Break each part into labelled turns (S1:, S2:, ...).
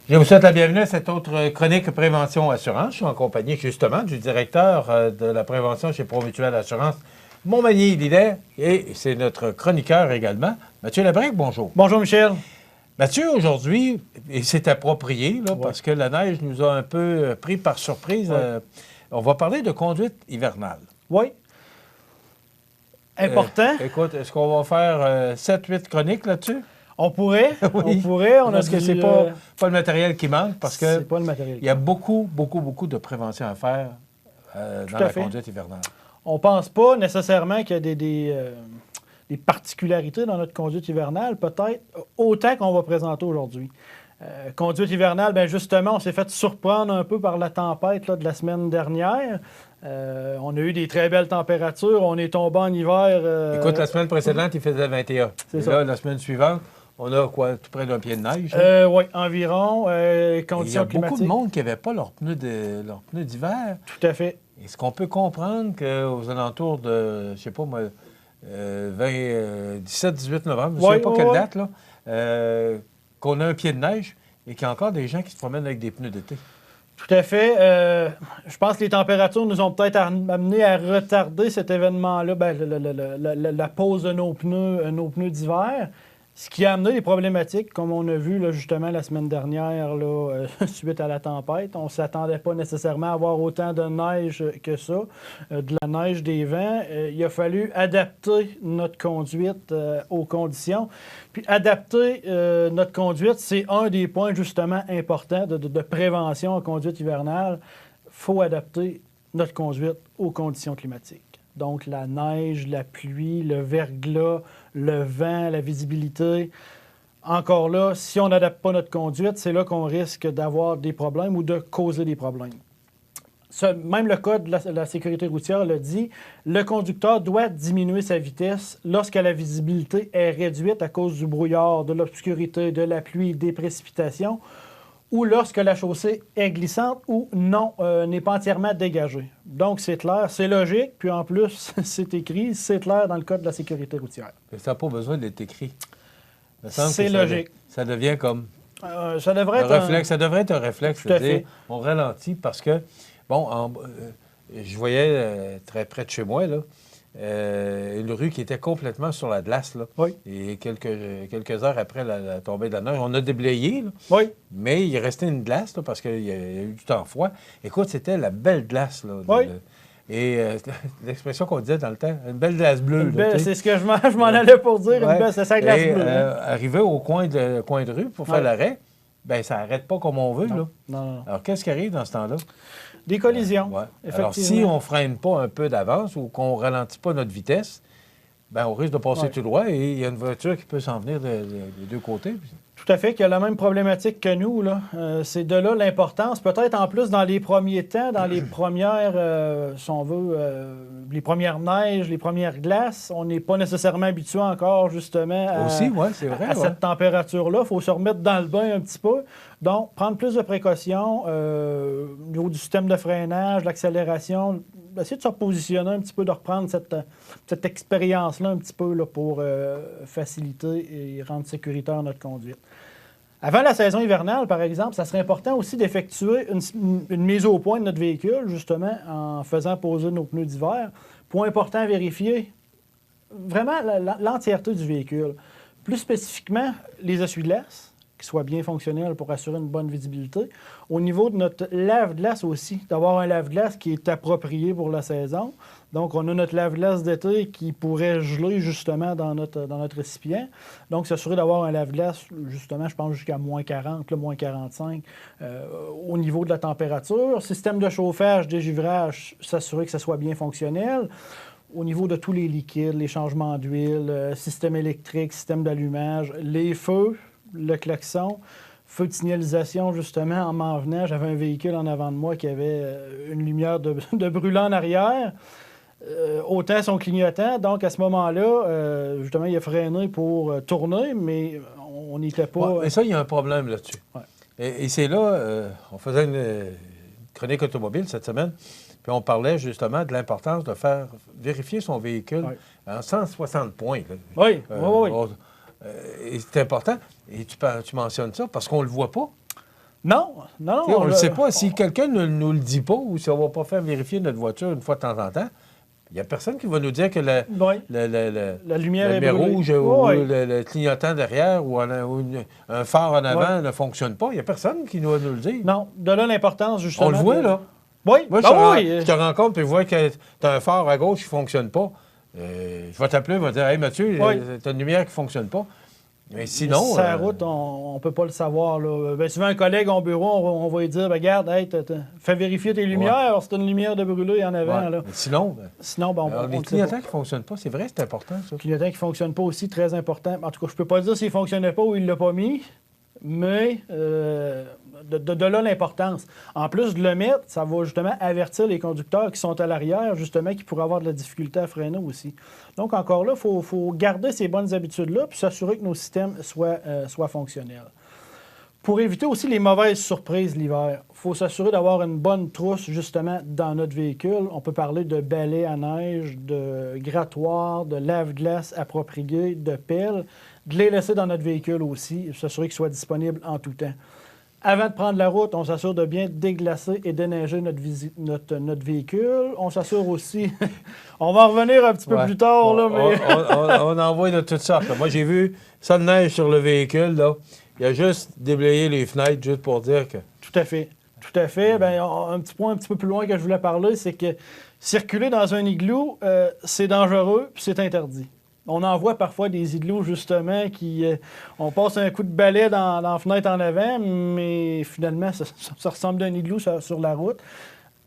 S1: Je vous souhaite la bienvenue à cette autre chronique Prévention Assurance. Je suis en compagnie justement du directeur de la prévention chez Promutuelle Assurance, Montmagny-Lillet, et c'est notre chroniqueur également, Mathieu Labrec. Bonjour.
S2: Bonjour Michel.
S1: Mathieu, aujourd'hui, et c'est approprié, là, parce que la neige nous a un peu pris par surprise, on va parler de conduite hivernale.
S2: Oui. Important.
S1: Écoute, est-ce qu'on va faire 7-8 chroniques là-dessus?
S2: On pourrait.
S1: Oui.
S2: On pourrait.
S1: Parce que c'est pas le matériel qui manque, parce que
S2: c'est pas le matériel.
S1: il y a beaucoup de prévention à faire dans la conduite hivernale.
S2: On pense pas nécessairement qu'il y a des particularités dans notre conduite hivernale, peut-être autant qu'on va présenter aujourd'hui. Conduite hivernale, bien justement, on s'est fait surprendre un peu par la tempête là, de la semaine dernière. On a eu des très belles températures. On est tombé en hiver.
S1: Écoute, la semaine précédente, il faisait 21.
S2: C'est
S1: ça. Là, la semaine suivante, on a quoi, tout près d'un pied de neige?
S2: Oui, environ. Conditions climatiques.
S1: Il y a beaucoup de monde qui n'avait pas leurs pneus d'hiver.
S2: Tout à fait.
S1: Est-ce qu'on peut comprendre qu'aux alentours de, je ne sais pas moi, 17-18 novembre, je ne sais pas quelle date, là, qu'on a un pied de neige et qu'il y a encore des gens qui se promènent avec des pneus d'été?
S2: Tout à fait. Je pense que les températures nous ont peut-être amené à retarder cet événement-là, la pose de nos pneus d'hiver. Ce qui a amené des problématiques, comme on a vu là, justement la semaine dernière, là, suite à la tempête. On ne s'attendait pas nécessairement à avoir autant de neige que ça, de la neige, des vents. Il a fallu adapter notre conduite aux conditions. Puis adapter notre conduite, c'est un des points justement importants de prévention en conduite hivernale. Il faut adapter notre conduite aux conditions climatiques. Donc, la neige, la pluie, le verglas, le vent, la visibilité. Encore là, si on n'adapte pas notre conduite, c'est là qu'on risque d'avoir des problèmes ou de causer des problèmes. Même le Code de la sécurité routière le dit, le conducteur doit diminuer sa vitesse lorsque la visibilité est réduite à cause du brouillard, de l'obscurité, de la pluie, des précipitations, ou lorsque la chaussée est glissante ou non, n'est pas entièrement dégagée. Donc, c'est clair, c'est logique, puis en plus, c'est écrit, c'est clair dans le Code de la sécurité routière.
S1: Ça n'a pas besoin d'être écrit.
S2: C'est logique.
S1: Ça devient comme
S2: ça devrait être
S1: réflexe. Ça devrait être un réflexe.
S2: Tout à fait.
S1: On ralentit parce que, bon, je voyais très près de chez moi, là, une rue qui était complètement sur la glace. Là.
S2: Oui.
S1: Et quelques heures après la tombée de la neige, on a déblayé. Là,
S2: oui.
S1: Mais il restait une glace là, parce qu'il y a eu du temps froid. Écoute, c'était la belle glace. Là,
S2: oui.
S1: Et l'expression qu'on disait dans le temps, une belle glace bleue.
S2: C'est ce que je m'en allais pour dire, une belle glace bleue.
S1: Arrivé au coin de rue pour faire l'arrêt, bien, ça n'arrête pas comme on veut.
S2: Non.
S1: Là.
S2: Non.
S1: Alors, qu'est-ce qui arrive dans ce temps-là?
S2: Des collisions, effectivement.
S1: Alors, si on ne freine pas un peu d'avance ou qu'on ne ralentit pas notre vitesse, bien, on risque de passer tout droit et il y a une voiture qui peut s'en venir des deux côtés.
S2: Tout à fait, qui a la même problématique que nous. Là. C'est de là l'importance. Peut-être en plus dans les premiers temps, dans les premières, si on veut, les premières neiges, les premières glaces, on n'est pas nécessairement habitué encore justement à cette température-là. Il faut se remettre dans le bain un petit peu. Donc, prendre plus de précautions au niveau du système de freinage, l'accélération, essayer de se repositionner un petit peu, de reprendre cette expérience-là un petit peu là, pour faciliter et rendre sécuritaire notre conduite. Avant la saison hivernale, par exemple, ça serait important aussi d'effectuer une mise au point de notre véhicule, justement, en faisant poser nos pneus d'hiver. Point important à vérifier, vraiment l'entièreté du véhicule. Plus spécifiquement, les essuie-glaces, qui soient bien fonctionnels pour assurer une bonne visibilité. Au niveau de notre lave-glace aussi, d'avoir un lave-glace qui est approprié pour la saison. Donc, on a notre lave-glace d'été qui pourrait geler justement dans notre récipient. Donc, s'assurer d'avoir un lave-glace, justement, je pense jusqu'à moins 40, moins 45, au niveau de la température. Système de chauffage, dégivrage, s'assurer que ça soit bien fonctionnel. Au niveau de tous les liquides, les changements d'huile, système électrique, système d'allumage, les feux, le klaxon, feu de signalisation, justement, en m'en venant. J'avais un véhicule en avant de moi qui avait une lumière de brûlant en arrière. Autant son clignotant. Donc, à ce moment-là, justement, il a freiné pour tourner, mais on n'était pas...
S1: Ouais, mais ça, il y a un problème là-dessus.
S2: Ouais.
S1: Et c'est là, on faisait une chronique automobile cette semaine, puis on parlait justement de l'importance de faire vérifier son véhicule en 160 points. Là.
S2: Oui.
S1: Et c'est important. Et tu mentionnes ça parce qu'on ne le voit pas.
S2: Non.
S1: On ne le sait pas. Si quelqu'un ne nous le dit pas ou si on ne va pas faire vérifier notre voiture une fois de temps en temps, il n'y a personne qui va nous dire que
S2: la lumière est brûlée.
S1: rouge ou le clignotant derrière ou un phare en avant ne fonctionne pas. Il n'y a personne qui va nous le dire.
S2: Non. De là l'importance, justement.
S1: On le voit, là.
S2: Oui.
S1: Moi, je te rencontre et je vois que tu as un phare à gauche qui ne fonctionne pas. Je vais t'appeler, je vais te dire, hey Mathieu, tu as une lumière qui ne fonctionne pas. Mais sinon.
S2: Sur la route, on ne peut pas le savoir. Là. Ben, souvent, un collègue en bureau, on va lui dire regarde, hey, fais vérifier tes lumières, c'est une lumière de brûlée en avant. Là.
S1: Mais sinon, les clignotants qui ne fonctionnent pas, c'est vrai, c'est important, ça.
S2: Les clignotants qui ne fonctionnent pas aussi, très important. En tout cas, je ne peux pas dire s'il ne fonctionnait pas ou il ne l'a pas mis, mais de là l'importance. En plus de le mettre, ça va justement avertir les conducteurs qui sont à l'arrière, justement, qui pourraient avoir de la difficulté à freiner aussi. Donc, encore là, il faut garder ces bonnes habitudes-là puis s'assurer que nos systèmes soient fonctionnels. Pour éviter aussi les mauvaises surprises l'hiver, il faut s'assurer d'avoir une bonne trousse, justement, dans notre véhicule. On peut parler de balais à neige, de grattoirs, de lave-glace appropriés, de pelles, de les laisser dans notre véhicule aussi, s'assurer qu'ils soient disponibles en tout temps. Avant de prendre la route, on s'assure de bien déglacer et déneiger notre véhicule. On s'assure aussi... on va en revenir un petit peu plus tard, là, mais...
S1: on en voit de toutes sortes. Moi, j'ai vu ça de neige sur le véhicule, là. Il a juste déblayé les fenêtres, juste pour dire que...
S2: Tout à fait. Tout à fait. Bien, un petit point un petit peu plus loin que je voulais parler, c'est que circuler dans un igloo, c'est dangereux puis c'est interdit. On en voit parfois des igloos, justement, on passe un coup de balai dans la fenêtre en avant, mais finalement, ça ressemble à un igloo sur la route.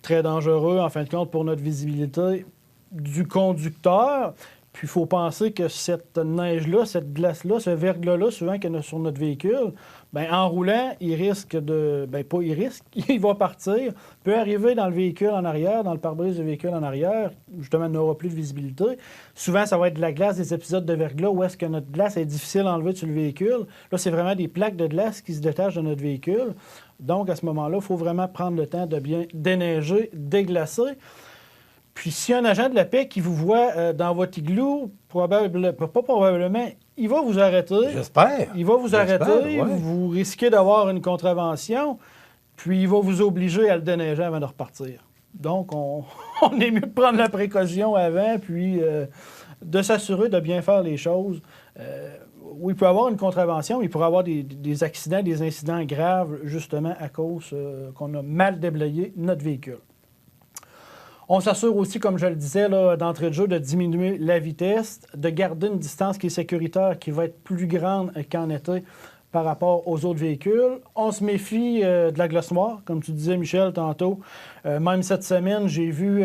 S2: Très dangereux, en fin de compte, pour notre visibilité du conducteur. Puis il faut penser que cette neige-là, cette glace-là, ce verglas-là, souvent qu'il y a sur notre véhicule, bien, en roulant, il risque de... Bien, pas il risque, il va partir, peut arriver dans le véhicule en arrière, dans le pare-brise du véhicule en arrière, justement, il n'aura plus de visibilité. Souvent, ça va être de la glace, des épisodes de verglas où est-ce que notre glace est difficile à enlever sur le véhicule. Là, c'est vraiment des plaques de glace qui se détachent de notre véhicule. Donc, à ce moment-là, il faut vraiment prendre le temps de bien déneiger, déglacer. Puis, s'il y a un agent de la paix qui vous voit dans votre igloo, pas probablement, il va vous arrêter.
S1: J'espère.
S2: Il va vous arrêter. Ouais. Vous risquez d'avoir une contravention. Puis, il va vous obliger à le déneiger avant de repartir. Donc, on est mieux de prendre la précaution avant, puis de s'assurer de bien faire les choses. Oui, il peut y avoir une contravention, il pourrait y avoir des accidents, des incidents graves, justement, à cause qu'on a mal déblayé notre véhicule. On s'assure aussi, comme je le disais, là, d'entrée de jeu, de diminuer la vitesse, de garder une distance qui est sécuritaire, qui va être plus grande qu'en été par rapport aux autres véhicules. On se méfie de la glace noire, comme tu disais, Michel, tantôt. Même cette semaine, j'ai vu,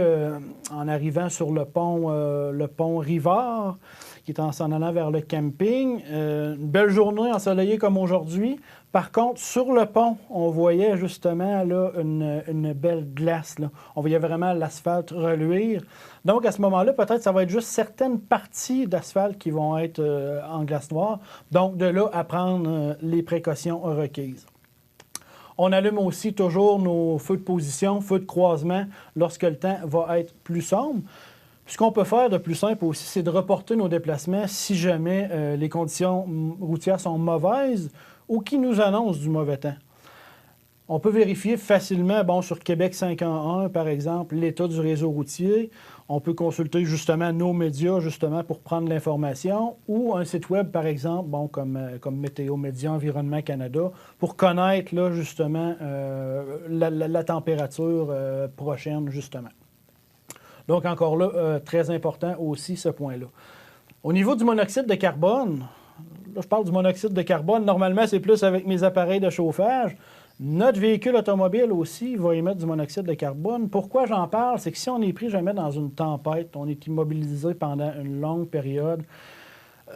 S2: en arrivant sur le pont Rivard, qui est en s'en allant vers le camping, une belle journée ensoleillée comme aujourd'hui. Par contre, sur le pont, on voyait justement là, une belle glace. Là. On voyait vraiment l'asphalte reluire. Donc, à ce moment-là, peut-être ça va être juste certaines parties d'asphalte qui vont être en glace noire. Donc, de là à prendre les précautions requises. On allume aussi toujours nos feux de position, feux de croisement, lorsque le temps va être plus sombre. Ce qu'on peut faire de plus simple aussi, c'est de reporter nos déplacements si jamais les conditions routières sont mauvaises ou qui nous annoncent du mauvais temps. On peut vérifier facilement, sur Québec 511, par exemple, l'état du réseau routier. On peut consulter justement nos médias justement pour prendre l'information ou un site web, par exemple, comme Météo Média Environnement Canada, pour connaître là, justement la température prochaine, justement. Donc, encore là, très important aussi ce point-là. Au niveau du monoxyde de carbone, là, je parle du monoxyde de carbone, normalement, c'est plus avec mes appareils de chauffage. Notre véhicule automobile aussi va émettre du monoxyde de carbone. Pourquoi j'en parle? C'est que si on est pris jamais dans une tempête, on est immobilisé pendant une longue période, il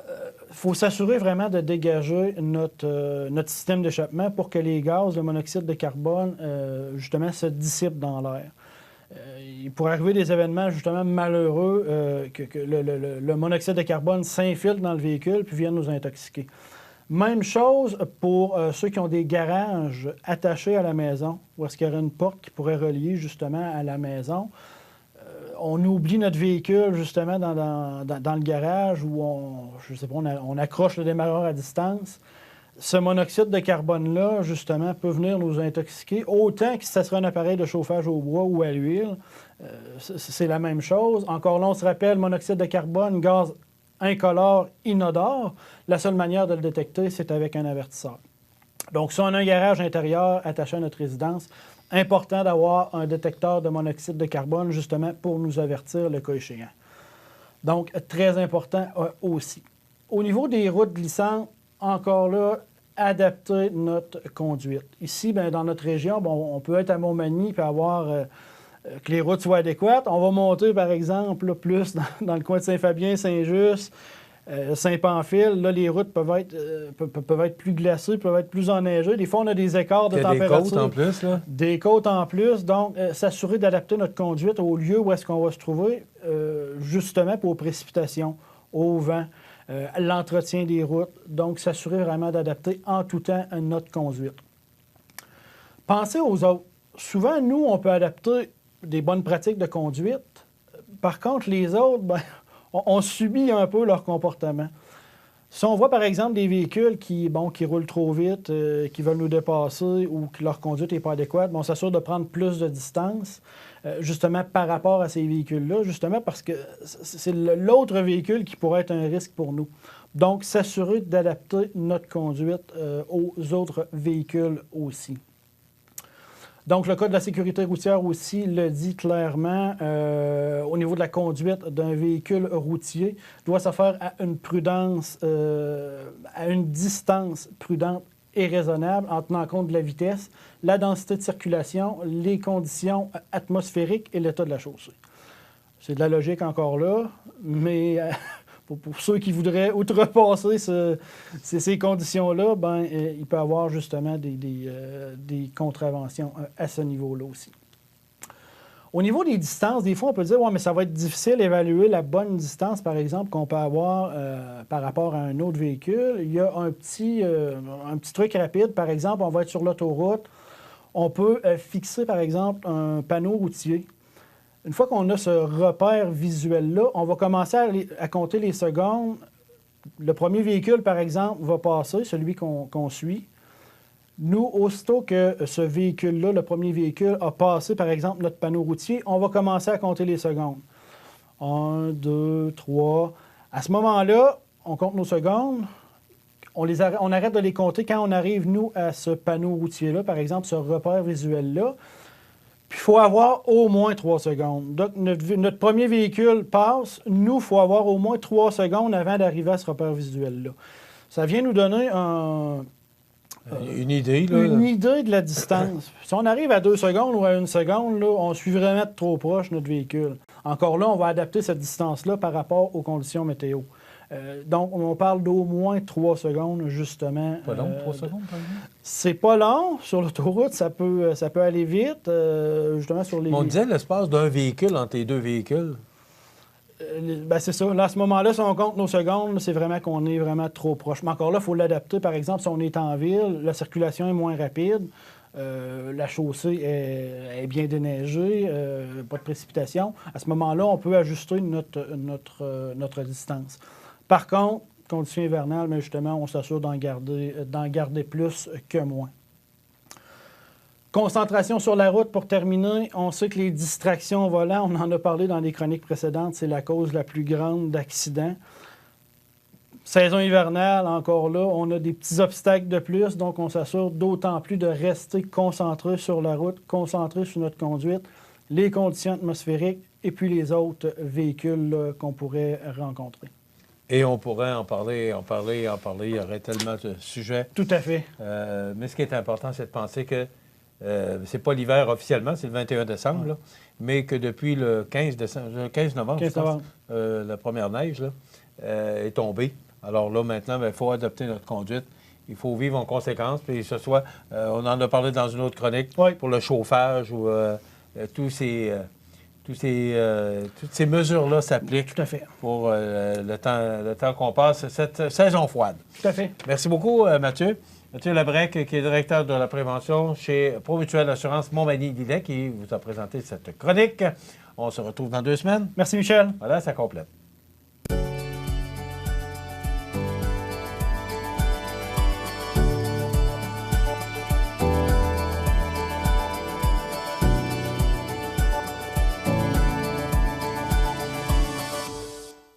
S2: faut s'assurer vraiment de dégager notre système d'échappement pour que les gaz, le monoxyde de carbone, justement, se dissipent dans l'air. Il pourrait arriver des événements justement malheureux que le monoxyde de carbone s'infiltre dans le véhicule puis vienne nous intoxiquer. Même chose pour ceux qui ont des garages attachés à la maison, où est-ce qu'il y aurait une porte qui pourrait relier justement à la maison. On oublie notre véhicule justement dans le garage où on accroche le démarreur à distance. Ce monoxyde de carbone-là, justement, peut venir nous intoxiquer, autant que si ça serait un appareil de chauffage au bois ou à l'huile. C'est la même chose. Encore là, on se rappelle, monoxyde de carbone, gaz incolore, inodore. La seule manière de le détecter, c'est avec un avertisseur. Donc, si on a un garage intérieur attaché à notre résidence, important d'avoir un détecteur de monoxyde de carbone, justement, pour nous avertir le cas échéant. Donc, très important aussi. Au niveau des routes glissantes, encore là, adapter notre conduite. Ici, bien, dans notre région, bon, on peut être à Montmagny et avoir que les routes soient adéquates. On va monter, par exemple, là, plus dans le coin de Saint-Fabien, Saint-Just, Saint-Pamphile. Là, les routes peuvent être plus glacées, peuvent être plus enneigées. Des fois, on a des écarts de température.
S1: Des côtes en plus, là.
S2: Des côtes en plus. Donc, s'assurer d'adapter notre conduite au lieu où est-ce qu'on va se trouver, justement pour aux précipitations, au vent, l'entretien des routes. Donc, s'assurer vraiment d'adapter en tout temps notre conduite. Pensez aux autres. Souvent, nous, on peut adapter des bonnes pratiques de conduite. Par contre, les autres, ben, on subit un peu leur comportement. Si on voit, par exemple, des véhicules qui roulent trop vite, qui veulent nous dépasser ou que leur conduite n'est pas adéquate, on s'assure de prendre plus de distance, justement par rapport à ces véhicules-là, justement parce que c'est l'autre véhicule qui pourrait être un risque pour nous. Donc, s'assurer d'adapter notre conduite aux autres véhicules aussi. Donc, le Code de la sécurité routière aussi le dit clairement, au niveau de la conduite d'un véhicule routier, doit se faire à une prudence, à une distance prudente et raisonnable en tenant compte de la vitesse, la densité de circulation, les conditions atmosphériques et l'état de la chaussée. C'est de la logique encore là, mais pour ceux qui voudraient outrepasser ces conditions-là, ben, il peut y avoir justement des contraventions à ce niveau-là aussi. Au niveau des distances, des fois, on peut dire ouais, mais ça va être difficile d'évaluer la bonne distance, par exemple, qu'on peut avoir par rapport à un autre véhicule. Il y a un petit truc rapide. Par exemple, on va être sur l'autoroute. On peut fixer, par exemple, un panneau routier. Une fois qu'on a ce repère visuel-là, on va commencer à compter les secondes. Le premier véhicule, par exemple, va passer, celui qu'on suit. Nous, aussitôt que ce véhicule-là, le premier véhicule, a passé, par exemple, notre panneau routier, on va commencer à compter les secondes. 1, 2, 3. À ce moment-là, on compte nos secondes. On arrête de les compter quand on arrive, nous, à ce panneau routier-là, par exemple, ce repère visuel-là. Puis, il faut avoir au moins 3 secondes. Donc, notre premier véhicule passe. Nous, il faut avoir au moins 3 secondes avant d'arriver à ce repère visuel-là. Ça vient nous donner
S1: une idée, là.
S2: Une idée de la distance. Si on arrive à 2 secondes ou à 1 seconde, là, on suit vraiment trop proche notre véhicule. Encore là, on va adapter cette distance-là par rapport aux conditions météo. Donc, on parle d'au moins 3 secondes, justement.
S1: Pas long, 3 secondes, par exemple?
S2: C'est pas long. Sur l'autoroute, ça peut aller vite. Justement, sur les...
S1: On disait l'espace d'un véhicule entre les deux véhicules.
S2: Ben c'est ça. Là, à ce moment-là, si on compte nos secondes, c'est vraiment qu'on est vraiment trop proche. Mais encore là, il faut l'adapter. Par exemple, si on est en ville, la circulation est moins rapide. La chaussée est bien déneigée, pas de précipitation. À ce moment-là, on peut ajuster notre distance. Par contre, conditions hivernales, mais justement, on s'assure d'en garder plus que moins. Concentration sur la route, pour terminer. On sait que les distractions au volant, on en a parlé dans les chroniques précédentes, c'est la cause la plus grande d'accidents. Saison hivernale, encore là, on a des petits obstacles de plus, donc on s'assure d'autant plus de rester concentré sur la route, concentré sur notre conduite, les conditions atmosphériques et puis les autres véhicules qu'on pourrait rencontrer.
S1: Et on pourrait en parler. Il y aurait tellement de sujets.
S2: Tout à fait.
S1: Mais ce qui est important, c'est de penser que c'est pas l'hiver officiellement, c'est le 21 décembre, ouais. Là, mais que depuis le 15 novembre, la première neige là, est tombée. Alors là, maintenant, il faut adopter notre conduite. Il faut vivre en conséquence. Puis ce soit, on en a parlé dans une autre chronique, oui. Pour le chauffage ou toutes ces mesures-là s'appliquent.
S2: Tout à fait.
S1: Pour le temps qu'on passe cette saison froide.
S2: Tout à fait.
S1: Merci beaucoup, Mathieu. Mathieu Labrec, qui est directeur de la prévention chez Promutuelle Assurance Montmagny-Lillet, qui vous a présenté cette chronique. On se retrouve dans 2 semaines.
S2: Merci, Michel.
S1: Voilà, ça complète.